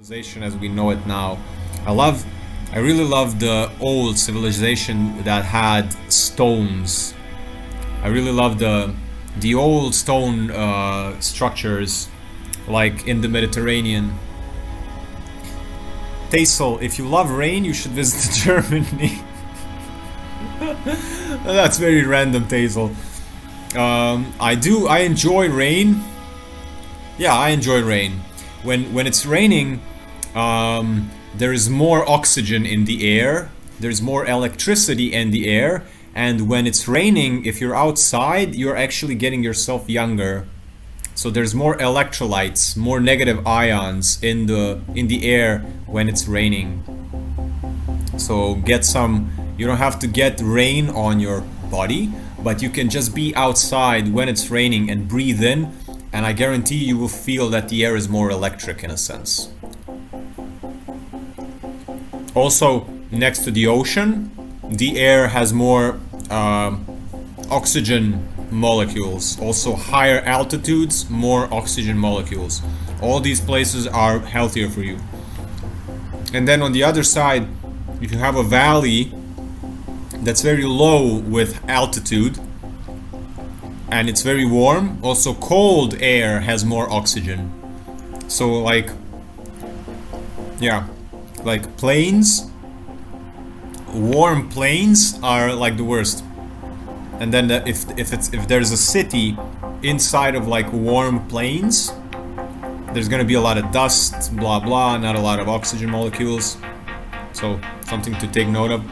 civilization as we know it now. I really love the old civilization that had stones. I really love the old stone structures, like in the Mediterranean. Taisel, if you love rain, you should visit Germany. That's very random, Taisel. I enjoy rain. Yeah, I enjoy rain. When it's raining, there is more oxygen in the air, there's more electricity in the air, and when it's raining, if you're outside, you're actually getting yourself younger. So there's more electrolytes, more negative ions in the air when it's raining. So get some, you don't have to get rain on your body, but you can just be outside when it's raining and breathe in, and I guarantee you will feel that the air is more electric in a sense. Also, next to the ocean, the air has more oxygen molecules. Also, higher altitudes, more oxygen molecules. All these places are healthier for you. And then on the other side, if you have a valley that's very low with altitude and it's very warm, also cold air has more oxygen. So like, yeah, like plains, warm plains are like the worst. And then if there's a city inside of like warm plains, there's gonna be a lot of dust, blah blah, not a lot of oxygen molecules. So something to take note of.